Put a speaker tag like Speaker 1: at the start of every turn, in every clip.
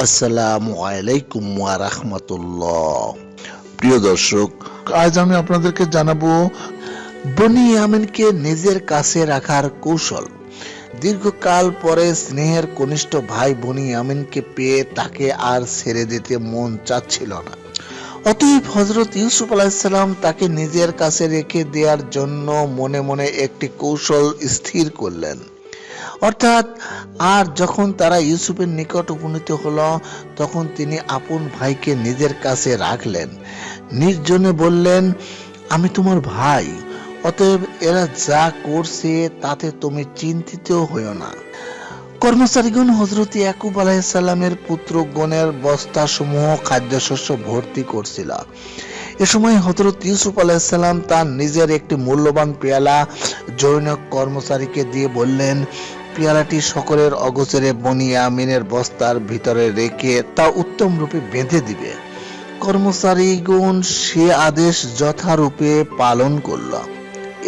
Speaker 1: আসসালামু আলাইকুম ওয়া রাহমাতুল্লাহ। প্রিয় দর্শক, আজ আমি আপনাদেরকে জানাবো বনি ইয়ামিনকে নিজের কাছে রাখার কৌশল। দীর্ঘকাল পরে স্নেহের কনিষ্ঠ ভাই বনি ইয়ামিনকে পেয়ে তাকে আর ছেড়ে দিতে মন চাচ্ছিল না। অতএব হযরত ইউসুফ আলাইহিসসালাম তাকে নিজের কাছে রেখে দেওয়ার জন্য মনে মনে একটি কৌশল স্থির করলেন। অর্থাৎ আর যখন তারা ইউসুফের নিকট উপনীত হলো, তখন তিনি আপন ভাইকে নিজের কাছে রাখলেন। নির্জনে বললেন, আমি তোমার ভাই, অতএব এরা যা করছে তাতে তুমি চিন্তিত হইও না। কর্মচারীগণ হযরত ইয়াকুব আলাইহিস সালামের পুত্রগণের বস্তা সমূহ খাদ্যশস্য ভর্তি করছিল। এ সময় হযরত ইউসুফ আলাইহিস সালাম তার নিজের একটি মূল্যবান পেয়ালা জনৈক কর্মচারীকে দিয়ে বললেন, পেয়ালাটি সকলের অগোচরে বনি ইয়ামিনের বস্তার ভিতরে রেখে তা উত্তম রূপে বেঁধে দিবে। কর্মচারীগণ সে আদেশ যথারূপে পালন করল।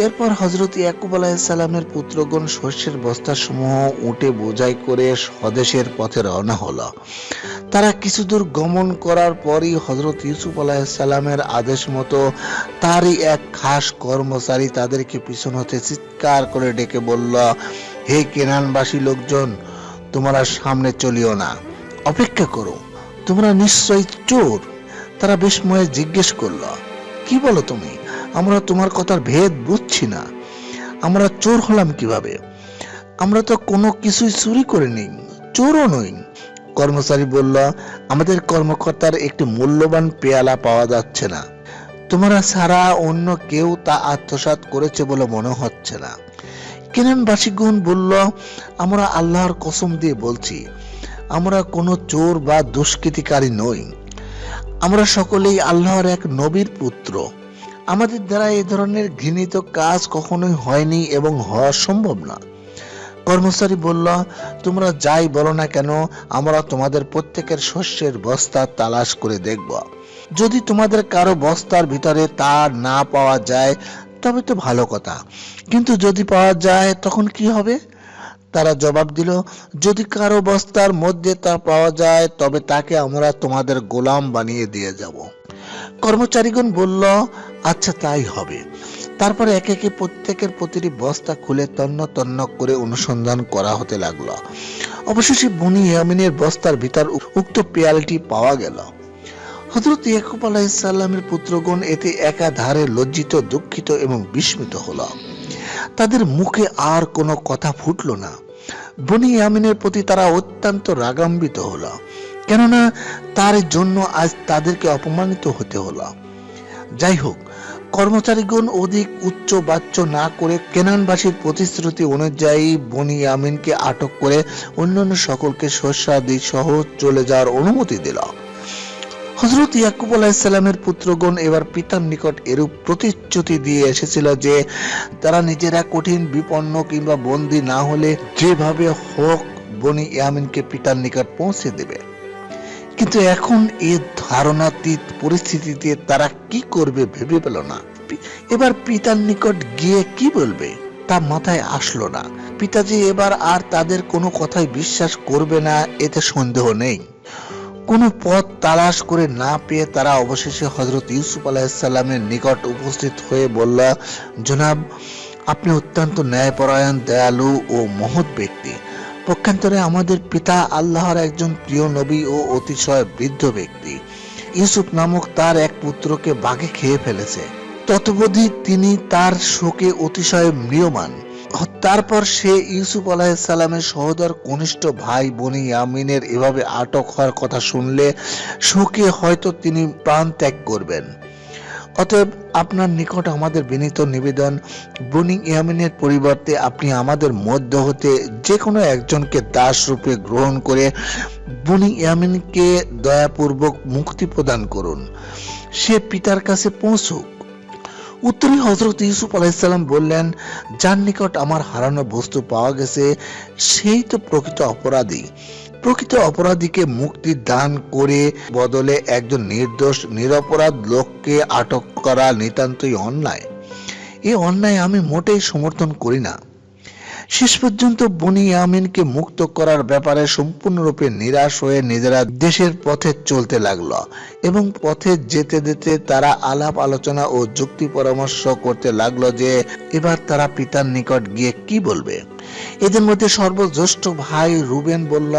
Speaker 1: এরপর হযরত ইয়াকুব আলাইহিস সালামের পুত্রগণ শস্যের বস্তাসমূহ উটে বোঝাই করে স্বদেশের পথে রওনা হলো। তারা কিছু দূর গমন করার পরই হযরত ইউসুফ আলাইহিস সালামের আদেশ মতো তারই এক খাস কর্মচারী তাদেরকে পিছন হতে চিৎকার করে ডেকে বলল, হে কেনানবাসী লোকজন, তোমরা সামনে চলিও না, অপেক্ষা করো, তোমরা নিশ্চয়ই চোর। তারা বিস্ময়ে জিজ্ঞেস করল, কি বলো তুমি? আমরা তোমার কথার ভেদ বুঝছি না। আমরা চোর হলাম কিভাবে? আমরা তো কোনো কিছুই চুরি করিনি, চোরও নই। কর্মচারী বলল, আমাদের কর্মকর্তার একটি মূল্যবান পেয়ালা পাওয়া যাচ্ছে না। তোমরা ছাড়া অন্য কেউ তা আত্মসাৎ করেছে বলে মনে হচ্ছে না। কেনানবাসীগণ বলল, আমরা আল্লাহর কসম দিয়ে বলছি, আমরা কোনো চোর বা দুষ্কৃতিকারী নই। আমরা সকলেই আল্লাহর এক নবীর পুত্র। আমাদের দ্বারা এই ধরনের ঘৃণিত কাজ কখনোই হয়নি এবং হওয়া সম্ভব না। কর্মচারী বলল, তোমরা যাই বলো না কেন, আমরা তোমাদের প্রত্যেকের শস্যের বস্তা তালাশ করে দেখব। যদি তোমাদের কারো বস্তার ভিতরে তা না পাওয়া যায় তবে তো ভালো কথা, কিন্তু যদি পাওয়া যায় তখন কি হবে? তারা জবাব দিল, যদি কারো বস্তার মধ্যে তা পাওয়া যায় তবে তাকে আমরা তোমাদের গোলাম বানিয়ে দিয়ে যাব। কর্মচারীগণ বলল, আচ্ছা তাই হবে। তারপরে একে একে প্রত্যেকের প্রতিটি বস্তা খুলে তন্ন তন্ন করে অনুসন্ধান করা হতে লাগলো। অবশেষে বনি ইয়ামিনের বস্তার ভিতর উক্ত পেয়ালটি পাওয়া গেল। হযরত ইয়াকুব আলাইহিস সালামের পুত্রগণ এতে একাধারে লজ্জিত, দুঃখিত এবং বিস্মিত হলো। তাদের মুখে আর কোনো কথা ফুটল না। বনি ইয়ামিনের প্রতি তারা অত্যন্ত রাগান্বিত হলো, কেননা তার জন্য আজ তাদেরকে অপমানিত হতে হলো। যাই হোক, কর্মচারীগণ অধিক উচ্চ বাচ্য না করে কেনানবাসীর প্রতিশ্রুতি অনুযায়ী বনি ইয়ামিনকে আটক করে অন্যান্য সকলকে শস্যাদি সহ চলে যাওয়ার অনুমতি দিল। হযরত ইয়াকুব আলাইহিস সালামের পুত্রগণ এবার পিতার নিকট এরূপ প্রতিশ্রুতি দিয়ে এসেছিল যে তারা নিজেরা কঠিন বিপন্ন কিংবা বন্দী না হলে যেভাবে হোক বনি ইয়ামিনকে পিতার নিকট পৌঁছে দেবে। কিন্তু এখন এই ধারণাতীত পরিস্থিতিতে তারা কি করবে ভেবে পেল না। এবার পিতার নিকট গিয়ে কি বলবে তা মাথায় আসলো না। পিতাজি এবার আর তাদের কোনো কথাই বিশ্বাস করবে না, এতে সন্দেহ নেই। কোনো পথ তালাশ করে না পেয়ে তারা অবশেষে হযরত ইউসুফ আলাইহিস সালামের নিকট উপস্থিত হয়ে বলল, জনাব, আপনি অত্যন্ত ন্যায়পরায়ণ, দয়ালু ও মহৎ ব্যক্তি। পক্ষান্তরে আমাদের পিতা আল্লাহর একজন প্রিয় নবী ও অতিশয় বৃদ্ধ ব্যক্তি। ইউসুফ নামক তার এক পুত্রকে বাঘে খেয়ে ফেলেছে। ততবধি তিনি তার শোকে অতিশয় ম্রিয়মাণ। তারপর সে ইউসুফ আলাইহিস সালামের সহোদর কনিষ্ঠ ভাই বনি ইয়ামিনের এভাবে আটক হওয়ার কথা শুনলে শোকে হয়তো তিনি প্রাণ ত্যাগ করবেন। অতএব আপনার নিকট আমাদের বিনীত নিবেদন, বনি ইয়ামিনের পরিবর্তে আপনি আমাদের মধ্য হতে যে কোনো একজনকে দাস রূপে গ্রহণ করে বনি ইয়ামিনকে দয়াপূর্বক মুক্তি প্রদান করুন। সে পিতার কাছে পৌঁছুক। উত্তরে হযরত ইউসুফ আলাইহিস সালাম বললেন, যার নিকট আমার হারানো বস্তু পাওয়া গেছে সেই তো প্রকৃত অপরাধী। প্রকৃত অপরাধীকে মুক্তি দান করে বদলে একজন নির্দোষ নিরপরাধ লোককে আটক করা নিতান্তই অন্যায়। এই অন্যায় আমি মোটেই সমর্থন করি না। শেষ পর্যন্ত বনি ইয়ামিনকে মুক্ত করার ব্যাপারে সম্পূর্ণরূপে নিরাশ হয়ে নিজেরা দেশের পথে চলতে লাগলো এবং পথে যেতে যেতে তারা আলাপ আলোচনা ও যুক্তি পরামর্শ করতে লাগলো যে এবার তারা পিতার নিকট গিয়ে কি বলবে। এদের মধ্যে সর্বজ্যেষ্ঠ ভাই রুবেন বলল,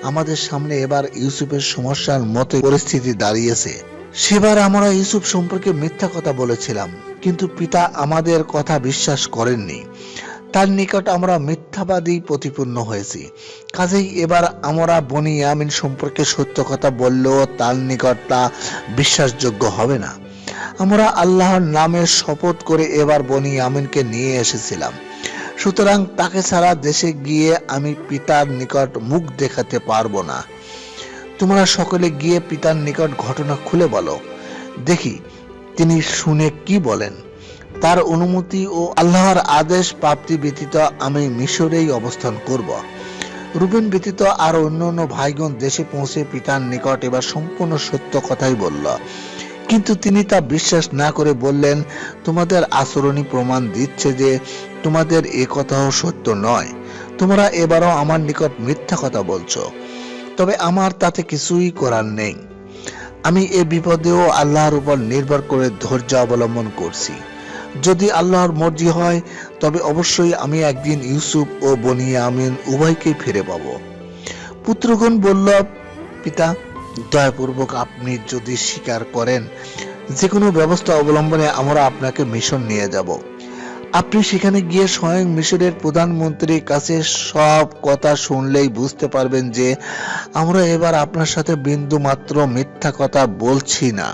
Speaker 1: আমাদের সামনে এবার ইউসুফের সমস্যার মতো পরিস্থিতি দাঁড়িয়েছে। সেবার আমরা ইউসুফ সম্পর্কে মিথ্যা কথা বলেছিলাম, কিন্তু পিতা আমাদের কথা বিশ্বাস করেননি। তার নিকট আমরা মিথ্যাবাদী প্রতিপন্ন হয়েছি। কাজেই এবার আমরা বনি ইয়ামিন সম্পর্কে সত্য কথা বললেও তার নিকট তা বিশ্বাসযোগ্য হবে না। আমরা আল্লাহর নামে শপথ করে এবার বনি ইয়ামিনকে নিয়ে এসেছিলাম, সুতরাং তাকে ছাড়া দেশে গিয়ে আমি পিতার নিকট মুখ দেখাতে পারবো না। তোমরা সকলে গিয়ে পিতার নিকট ঘটনা খুলে বলো, দেখি তিনি শুনে কি বলেন। তার অনুমতি ও আল্লাহর আদেশ প্রাপ্তি ব্যতীত আমি মিশরেই অবস্থান করব। রুবেন ব্যতীত আর অন্যান্য ভাইগণ দেশে পৌঁছে পিতার নিকট এবার সম্পূর্ণ সত্য কথাই বলল, কিন্তু তিনি তা বিশ্বাস না করে বললেন, তোমাদের আচরণই প্রমাণ দিচ্ছে যে তোমাদের এ কথাও সত্য নয়। তোমরা এবারও আমার নিকট মিথ্যা কথা বলছো, তবে আমার তাতে কিছুই করার নেই। আমি এ বিপদেও আল্লাহর উপর নির্ভর করে ধৈর্য অবলম্বন করছি। যদি আল্লাহর মর্জি হয় তবে অবশ্যই আমি একদিন ইউসুফ ও বনি ইয়ামিন উভয়কে ফিরে পাবো। পুত্রগণ বলল, পিতা, দয়াপূর্বক আপনি যদি স্বীকার করেন যে কোনো ব্যবস্থা অবলম্বনে আমরা আপনাকে মিশন নিয়ে যাব। আপনি সেখানে গিয়ে স্বয়ং মিশরের প্রধানমন্ত্রীর কাছে সব কথা শুনলেই বুঝতে পারবেন যে আমরা এবার আপনার সাথে বিন্দু মাত্র মিথ্যা কথা বলছি না।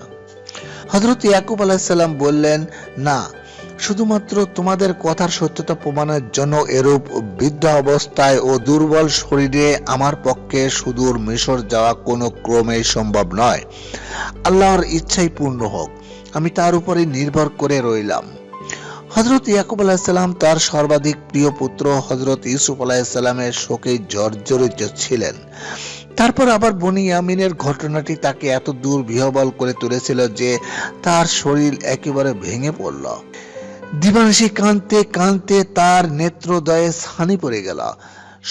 Speaker 1: হযরত ইয়াকুব আলাইহিস সালাম বললেন, না, শুধুমাত্র তোমাদের কথার সত্যতা প্রমাণের জন্য এরূপ বৃদ্ধ অবস্থায় ও দুর্বল শরীরে আমার পক্ষে সুদূর মিশর যাওয়া কোনো ক্রমেই সম্ভব নয়। আল্লাহর ইচ্ছাই পূর্ণ হোক, আমি তার উপরে নির্ভর করে রইলাম। হযরত ইয়াকুব আলাইহিস সালাম তার সর্বাধিক প্রিয় পুত্র হযরত ইউসুফ আলাইহিস সালামের শোকে জর্জরিত ছিলেন। তারপর আবার বনি ইয়ামিনের ঘটনাটি তাকে এত দূর বিহ্বল করে তুলেছিল যে তার শরীর একেবারে ভেঙে পড়ল। দিবানিশি কাঁদতে কাঁদতে তার নেত্রদয়ে ছানি পড়ে গেল।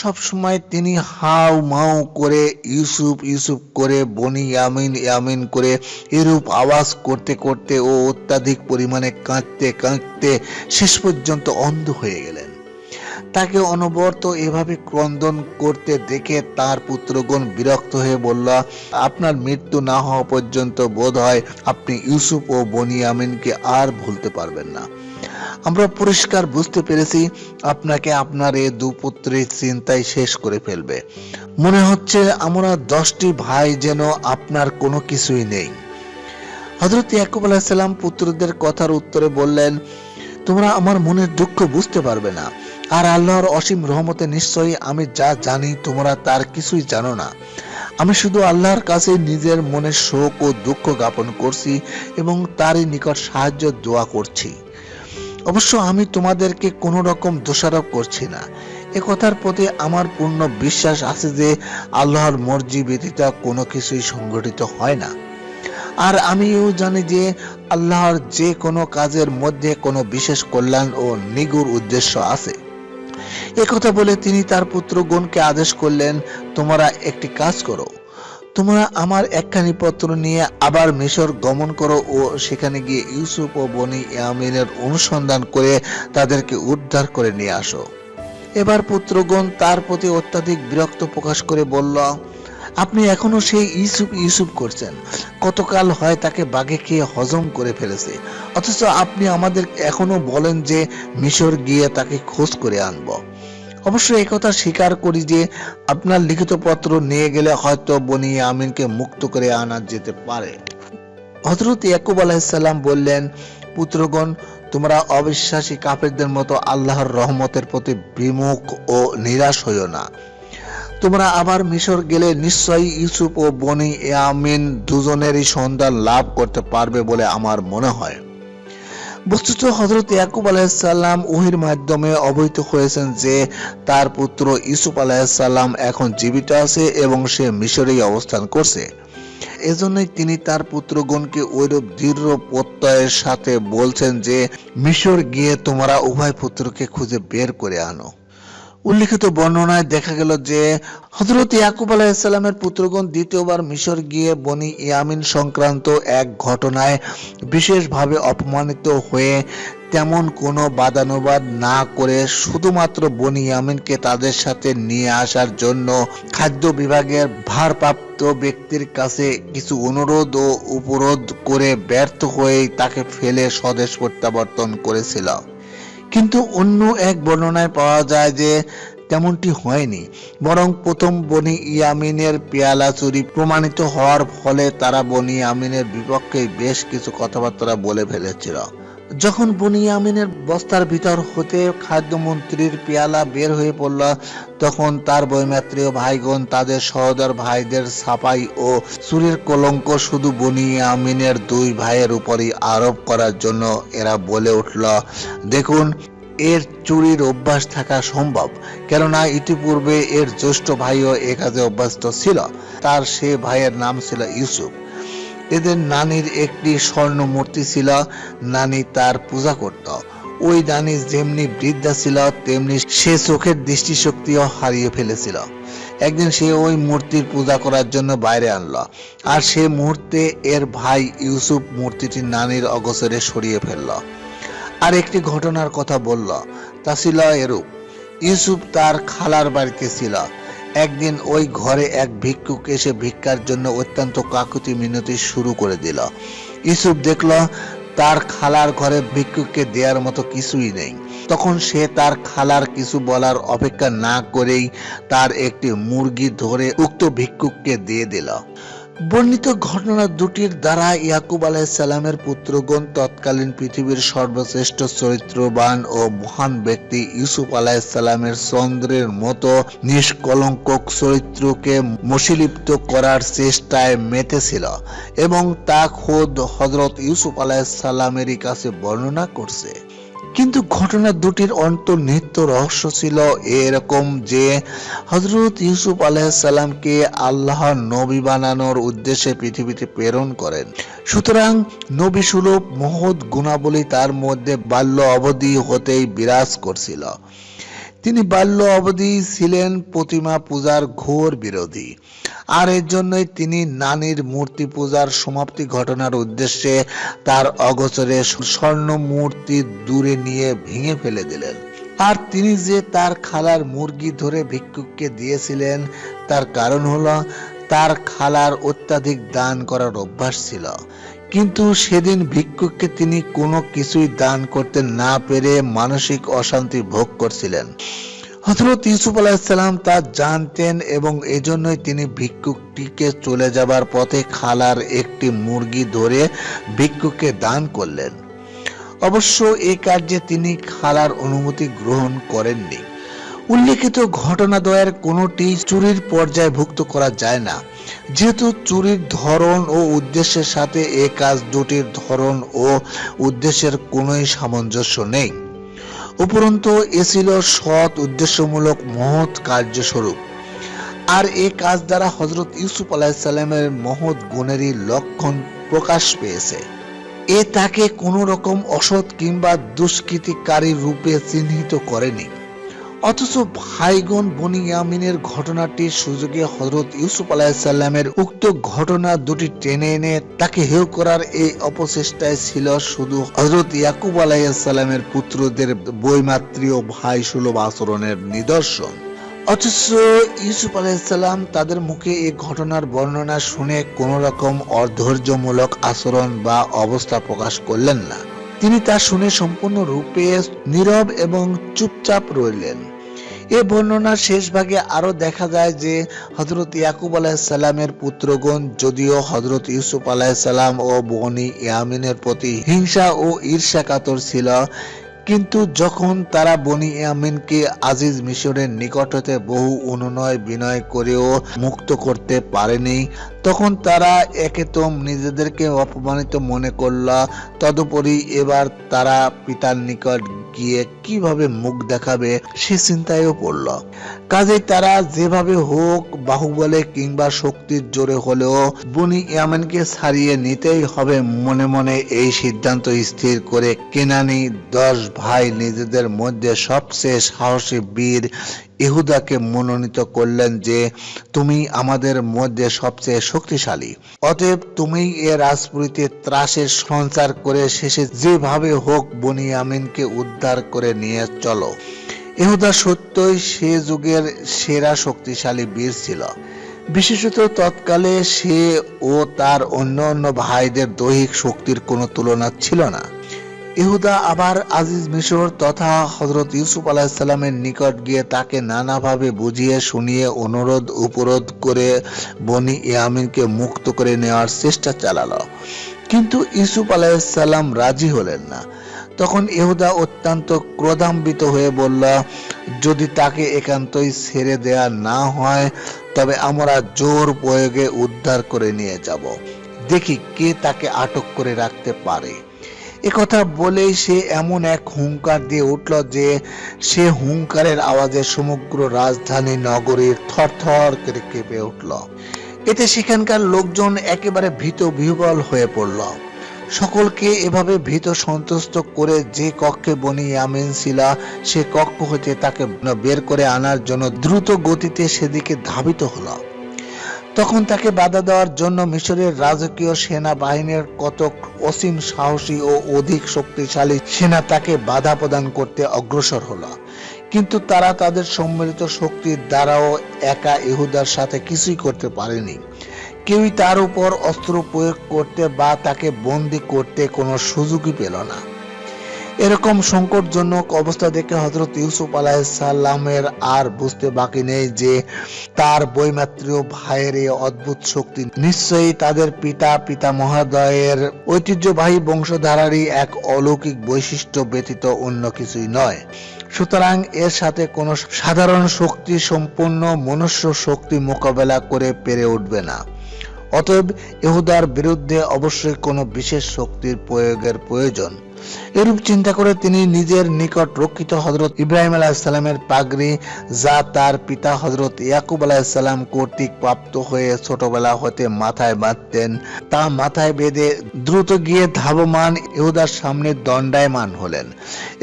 Speaker 1: সবসময় তিনি হাউ মাউ করে ইউসুফ ইউসুফ করে বনি ইয়ামিন ইয়ামিন করে এরূপ আওয়াজ করতে করতে ও অত্যাধিক পরিমাণে কাঁদতে কাঁদতে শেষ পর্যন্ত অন্ধ হয়ে গেলেন। তাকে অনবরত এভাবে ক্রন্দন করতে দেখে তার পুত্রগণ বিরক্ত হয়ে বলল, আপনার মৃত্যু না হওয়া পর্যন্ত বোধ হয় আপনি ইউসুফ ও বনি ইয়ামিনকে আর ভুলতে পারবেন না। আমরা পরিষ্কার বুঝতে পেরেছি আপনাকে আপনার এ দুপুত্রের চিন্তায় শেষ করে ফেলবে। মনে হচ্ছে আমরা 10টি ভাই যেন আপনার কোনো কিছুই নেই। হযরত ইয়াকুব আলাইহিস সালাম পুত্রদের কথার উত্তরে বললেন, তোমরা আমার মনের দুঃখ বুঝতে পারবে না, আর আল্লাহর অসীম রহমতে নিশ্চয়ই আমি যা জানি তোমরা তার কিছুই জানো না। আমি শুধু আল্লাহর কাছে নিজের মনের শোক ও দুঃখ জ্ঞাপন করছি এবং তারই নিকট সাহায্য দোয়া করছি। অবশ্য আমি তোমাদেরকে কোনো রকম দোষারোপ করছি না। এ কথার প্রতি আমার পূর্ণ বিশ্বাস আছে যে আল্লাহর মর্জি ব্যতীত কোনো কিছুই সংঘটিত হয় না। আর আমিও জানি যে আল্লাহর যে কোনো কাজের মধ্যে কোনো বিশেষ কল্যাণ ও নিগুড় উদ্দেশ্য আছে। একথা বলে তিনি তার পুত্রগণকে আদেশ করলেন, তোমরা একটি কাজ করো, তোমরা আমার একখানি পত্র নিয়ে আবার মিশর গমন করো ও সেখানে গিয়ে ইউসুফ ও বনি ইয়ামিনের অনুসন্ধান করে তাদেরকে উদ্ধার করে নিয়ে আসো। এবার পুত্রগণ তার প্রতি অত্যাধিক বিরক্ত প্রকাশ করে বলল, আপনি এখনো সেই ইউসুফ ইউসুফ করছেন। কতকাল হয় তাকে বাঘে খেয়ে হজম করে ফেলেছে, অথচ আপনি আমাদের এখনো বলেন যে মিশর গিয়ে তাকে খোঁজ করে আনবো। অবশ্য একথা স্বীকার করি যে আপনার লিখিত পত্র নিয়ে গেলে হয়তো বনি ইয়ামিনকে মুক্ত করে আনা যেতে পারে। হযরত ইয়াকুব আলাইহিস সালাম বললেন, পুত্রগণ, তোমরা অবিশ্বাসী কাফেরদের মতো আল্লাহর রহমতের প্রতি বিমুখ ও নিরাশ হইও না। তোমরা আবার মিশর গেলে নিশ্চয়ই ইউসুফ ও বনি ইয়ামিন দুজনেরই সন্ধান লাভ করতে পারবে বলে আমার মনে হয়। বস্তুত হযরত ইয়াকুব আলাইহিস সালাম ওহীর মাধ্যমে অবহিত হয়েছেন যে তার পুত্র ইউসুফ আলাইহিস সালাম এখন জীবিত আছে এবং সে মিশরেই অবস্থান করছে। এজন্যই তিনি তার পুত্রগণকে ওইরূপ দৃঢ় প্রত্যয়ের সাথে বলছেন যে মিশর গিয়ে তোমরা উভয় পুত্রকে খুঁজে বের করে আনো। উল্লিখিত বর্ণনায় দেখা গেল যে হযরত ইয়াকুব আলাইহিস সালামের পুত্রগণ দ্বিতীয়বার মিশর গিয়ে বনি ইয়ামিন সংক্রান্ত এক ঘটনায় বিশেষভাবে অপমানিত হয়ে তেমন কোনো বাদানুবাদ না করে শুধুমাত্র বনি ইয়ামিনকে তাদের সাথে নিয়ে আসার জন্য খাদ্য বিভাগের ভারপ্রাপ্ত ব্যক্তির কাছে কিছু অনুরোধ ও উপরোধ করে ব্যর্থ হয়ে তাকে ফেলে স্বদেশ প্রত্যাবর্তন করেছিল। কিন্তু অন্য এক বর্ণনায় পাওয়া যায় যে তেমনটি হয়নি, বরং প্রথম বনি ইয়ামিনের পেয়ালা চুরি প্রমাণিত হওয়ার ফলে তারা বনি ইয়ামিনের বিপক্ষে বেশ কিছু কথাবার্তা বলে ফেলেছিল। যখন বনি ইয়ামিনের বস্তার ভিতর হতে খাদ্যমন্ত্রীর পেয়ালা বের হয়ে পড়ল, তখন তার বৈমাত্রীয় ভাইগণ তাদের সহোদর ভাইদের ছাপাই ও চুরির কলঙ্ক শুধু বনি ইয়ামিনের দুই ভাইয়ের উপরই আরোপ করার জন্য এরা বলে উঠল, দেখুন, এর চুরির অভ্যাস থাকা সম্ভব, কেননা ইতিপূর্বে এর জ্যেষ্ঠ ভাইও এ কাজে অভ্যস্ত ছিল। তার সে ভাইয়ের নাম ছিল ইউসুফ। এদের নানির একটি স্বর্ণ মূর্তি ছিল, নানি তার পূজা করত। ওই নানি যেমনি বৃদ্ধা ছিল তেমনি সে চোখের দৃষ্টিশক্তিও হারিয়ে ফেলেছিল। একদিন সে ওই মূর্তির পূজা করার জন্য বাইরে আনলো, আর সে মুহূর্তে এর ভাই ইউসুফ মূর্তিটি নানির অগোচরে সরিয়ে ফেলল। আর একটি ঘটনার কথা বলল, তা ছিল এরূপ। ইউসুফ তার খালার বাড়িতে ছিল। একদিন ওই ঘরে এক ভিক্ষুক এসে ভিক্ষার জন্য অত্যন্ত কাকুতি মিনতি শুরু করে দিল। ইউসুফ দেখল তার খালার ঘরে ভিক্ষুককে দেওয়ার মতো কিছুই নেই। তখন সে তার খালার কিছু বলার অপেক্ষা না করেই তার একটি মুরগি ধরে উক্ত ভিক্ষুককে দিয়ে দিল। বর্ণিত ঘটনা দুটির দ্বারা ইয়াকুব আলাইহিস সালামের পুত্রগণ তৎকালীন পৃথিবীর সর্বশ্রেষ্ঠ চরিত্রবান ও মহান ব্যক্তি ইউসুফ আলাইহিস সালামের চন্দ্রের মতো নিষ্কলঙ্ক চরিত্রকে মসীলিপ্ত করার চেষ্টায় মেতেছিল এবং তা খোদ হযরত ইউসুফ আলাইহিস সালামেরই কাছে বর্ণনা করছে। কিন্তু ঘটনা দুটির অন্তর্নিহিত রহস্য ছিল এরকম যে হযরত ইউসুফ আলাইহিস সালামকে আল্লাহর নবী বানানোর উদ্দেশ্যে পৃথিবীতে প্রেরণ করেন। সুতরাং নবী সুলভ মহৎ গুণাবলী তার মধ্যে বাল্য অবধি হতেই বিরাজ করছিল। তিনি বাল্য অবধি ছিলেন প্রতিমা পূজার ঘোর বিরোধী, আর এর জন্যই তিনি নানির মূর্তি পূজার সমাপ্তি ঘটনার উদ্দেশ্যে তার অগোচরে স্বর্ণ মূর্তি দূরে নিয়ে ভেঙে ফেলে দিলেন। আর তিনি যে তার খালার মুরগি ধরে ভিক্ষুককে দিয়েছিলেন তার কারণ হলো তার খালার অত্যাধিক দান করার অভ্যাস ছিল। কিন্তু সেদিন ভিক্ষুককে তিনি কোনো কিছুই দান করতে না পেরে মানসিক অশান্তি ভোগ করছিলেন। হযরত ইউসুফ আলাইহিস সালাম তা জানতেন এবং এজন্যই তিনি ভিক্ষুকটিকে চলে যাবার পথে খালার একটি মুরগি ধরে ভিক্ষুককে দান করলেন। অবশ্য এই কার্যে তিনি খালার অনুমতি গ্রহণ করেননি। উল্লেখিত ঘটনাদ্বয়ের কোনোটি চুরির পর্যায়ভুক্ত করা যায় না, যেহেতু চুরির ধরন ও উদ্দেশ্যের সাথে এ কাজ দুটির ধরন ও উদ্দেশ্যের কোনোই সামঞ্জস্য নেই। উপরন্তু এ ছিল সৎ উদ্দেশ্যমূলক মহৎ কার্যস্বরূপ। আর এ কাজ দ্বারা হযরত ইউসুফ আলাইহিস সালামের মহৎ গুণেরই লক্ষণ প্রকাশ পেয়েছে। এ তাকে কোনো রকম অসৎ কিংবা দুষ্কৃতিকারী রূপে চিহ্নিত করেনি। অথচ ভাইগণ বনি ইয়ামিনের ঘটনাটির সুযোগে হযরত ইউসুফ আলাইহিস সালামের উক্ত ঘটনা দুটি টেনে এনে তাকে হেয় করার এই অপচেষ্টায় ছিল শুধু হযরত ইয়াকুব আলাইহিস সালামের পুত্রদের বৈমাত্রীয় ভাই সুলভ আচরণের নিদর্শন। অথচ ইউসুফ আলাইহিস সালাম তাদের মুখে এই ঘটনার বর্ণনা শুনে কোন রকম অধৈর্যমূলক আচরণ বা অবস্থা প্রকাশ করলেন না। তিনি তা শুনে সম্পূর্ণরূপে নীরব এবং চুপচাপ রইলেন। এ বর্ণনার শেষ ভাগে আরো দেখা যায় যে হযরত ইয়াকুব আলাইহিস সালামের পুত্রগণ যদিও হযরত ইউসুফ আলাইহিস সালাম ও বনি ইয়ামিনের প্রতি হিংসা ও ঈর্ষাকাতর ছিল, কিন্তু যখন তারা বনি ইয়ামিনকে আজিজ মিশরের নিকট হতে বহু অনুনয় বিনয় করেও মুক্ত করতে পারেনি, তখন তারা একেতম নিজেদেরকে অপমানিত মনে করল। তদুপরি এবার তারা পিতার নিকট গিয়ে কিভাবে মুখ দেখাবে সে চিন্তায়ও পড়ল। কাজেই তারা যেভাবে হোক বাহুবলে কিংবা শক্তির জোরে হলেও বনি ইয়ামিনকে ছাড়িয়ে নিতেই হবে মনে মনে এই সিদ্ধান্ত স্থির করে কেনানি 10 ভাই নিজেদের মধ্যে সবচেয়ে সাহসী বীর ইহুদাকে মনোনীত করলেন যে তুমি আমাদের মধ্যে সবচেয়ে শক্তিশালী, অতএব তুমি এ রাজপুরীতে ত্রাসের সঞ্চার করে শেষে যেভাবে হোক বনিয়ামিনকে উদ্ধার করে নিয়ে চলো। ইহুদা সত্যই সে যুগের সেরা শক্তিশালী বীর ছিল। বিশেষত তৎকালে সে ও তার অন্য ভাইদের দৈহিক শক্তির কোনো তুলনা ছিল না। ইহুদা আবার আজিজ মিশর তথা হযরত ইউসুফ আলাইহিসসালামের নিকট গিয়ে তাকে নানাভাবে বুঝিয়ে শুনিয়ে অনুরোধ উপরোধ করে বনি ইয়ামিনকে মুক্ত করে নেওয়ার চেষ্টা চালালো, কিন্তু ইউসুফ আলাইহিসসালাম রাজি হলেন না। তখন ইহুদা অত্যন্ত ক্রোধান্বিত হয়ে বলল, যদি তাকে একান্তই ছেড়ে দেয়া না হয় তবে আমরা জোর প্রয়োগে উদ্ধার করে নিয়ে যাব, দেখি কে তাকে আটক করে রাখতে পারে। একথা বলেই সে এমন এক হুঙ্কার দিয়ে উঠল যে সে হুঙ্কারের আওয়াজে সমগ্র রাজধানী নগরীর থরথর করে কেঁপে উঠল। এতে সেখানকার লোকজন একেবারে ভীত বিহ্বল হয়ে পড়ল। সকলকে এভাবে ভীত সন্ত্রস্ত করে যে কক্ষে বনি ইয়ামিন ছিল সে কক্ষ হতে তাকে বের করে আনার জন্য দ্রুত গতিতে সেদিকে ধাবিত হলো। তখন তাকে বাধা দেওয়ার জন্য মিশরের রাজকীয় সেনাবাহিনীর কতক অসীম সাহসী ও অধিক শক্তিশালী সেনা তাকে বাধা প্রদান করতে অগ্রসর হলো, কিন্তু তারা তাদের সম্মিলিত শক্তির দ্বারাও একা ইহুদার সাথে কিছুই করতে পারেনি। কেউই তার উপর অস্ত্র প্রয়োগ করতে বা তাকে বন্দী করতে কোনো সুযোগই পেল না। এরকম সংকটজনক অবস্থা দেখে হযরত ইউসুফ আলাইহিসসালামের আর বুঝতে বাকি নেই যে তার বৈমাত্রীয় ভাইয়ের এই অদ্ভুত শক্তি নিশ্চয়ই তাদের পিতামহদ্বয়ের ঐতিহ্যবাহী বংশধারারই এক অলৌকিক বৈশিষ্ট্য ব্যতীত অন্য কিছুই নয়। সুতরাং এর সাথে কোনো সাধারণ শক্তি সম্পন্ন মনুষ্য শক্তি মোকাবেলা করে পেরে উঠবে না। অতএব ইহুদার বিরুদ্ধে অবশ্যই কোনো বিশেষ শক্তির প্রয়োগের প্রয়োজন। এরূপ চিন্তা করে তিনি নিজের নিকট রক্ষিত হযরত ইব্রাহিম আলাইহিসসালামের পাগড়ি, যা তার পিতা হযরত ইয়াকুব আলাইহিসসালাম কর্তৃক প্রাপ্ত হয়ে ছোটবেলা হতে মাথায় বাঁধতেন, তা মাথায় বেঁধে দ্রুত গিয়ে ধাবমান ইহুদার সামনে দণ্ডায়মান হলেন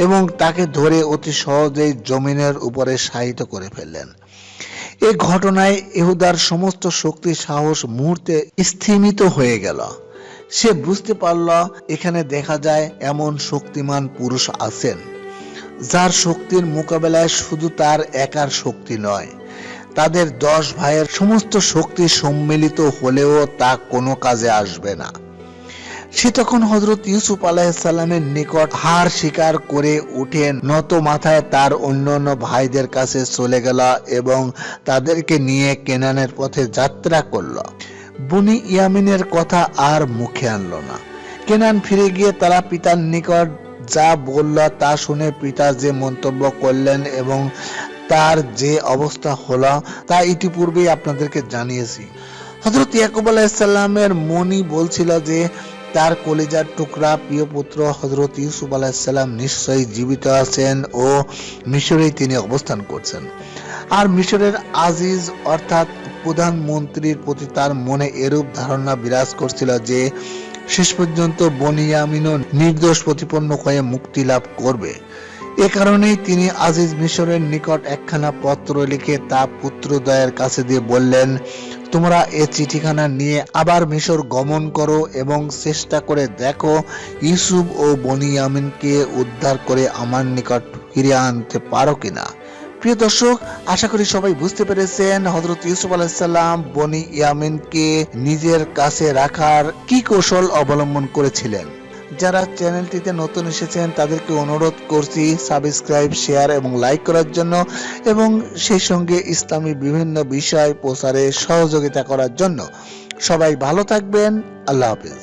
Speaker 1: এবং তাকে ধরে অতি সহজেই জমিনের উপরে শায়িত করে ফেললেন। এই ঘটনায় ইহুদার সমস্ত শক্তি সাহস মুহূর্তে স্থিমিত হয়ে গেল। সে বুঝতে পারল এখানে দেখা যায় এমন শক্তিমান পুরুষ আছেন যার শক্তির মোকাবেলায় শুধু তার একার শক্তি নয়, তাদের 10 ভাইয়ের সমস্ত শক্তি সম্মিলিত হলেও তা কোনো কাজে আসবে না। সে তখন হযরত ইউসুফ আলাইহিসসালামের নিকট হার স্বীকার করে উঠে নত মাথায় তার অন্যান্য ভাইদের কাছে চলে গেল এবং তাদেরকে নিয়ে কেনানের পথে যাত্রা করল। বনি ইয়ামিনের কথা আর মুখে আনলো না। কেনান ফিরে গিয়ে তারা পিতার নিকট যা বলল তা শুনে পিতা যে মন্তব্য করলেন এবং তার যে অবস্থা হলো তা ইতিপূর্বেই আপনাদেরকে জানিয়েছি। হযরত ইয়াকুব আলাইহিসসালামের মনই বলছিল যে তার কলিজার টুকরা প্রিয় পুত্র হযরত ইউসুফ আলাইহিসসালাম নিশ্চয়ই জীবিত আছেন ও মিশরেই তিনি অবস্থান করছেন। আর মিশরের আজিজ অর্থাৎ প্রধানমন্ত্রীর প্রতি তার মনে এরূপ ধারণা বিরাজ করছিল যে শেষ পর্যন্ত বনিয়ামিনও নির্দোষ প্রতিপন্ন হয়ে মুক্তি লাভ করবে। এ কারণেই তিনি আজিজ মিশরের নিকট একখানা পত্র লিখে তা পুত্রদ্বয়ের কাছে দিয়ে বললেন, তোমরা এ চিঠিখানা নিয়ে আবার মিশর গমন করো এবং চেষ্টা করে দেখো ইউসুফ ও বনিয়ামিনকে উদ্ধার করে আমার নিকট ফিরিয়ে আনতে পারো কিনা। প্রিয় দর্শক, আশা করি সবাই বুঝতে পেরেছেন হযরত ইউসুফ আলাইহিসসালাম বনি ইয়ামিনকে নিজের কাছে রাখার কি কৌশল অবলম্বন করেছিলেন। যারা চ্যানেলটিতে নতুন এসেছেন তাদেরকে অনুরোধ করছি সাবস্ক্রাইব, শেয়ার এবং লাইক করার জন্য এবং সেই সঙ্গে ইসলামী বিভিন্ন বিষয় প্রচারে সহযোগিতা করার জন্য। সবাই ভালো থাকবেন। আল্লাহ হাফেজ।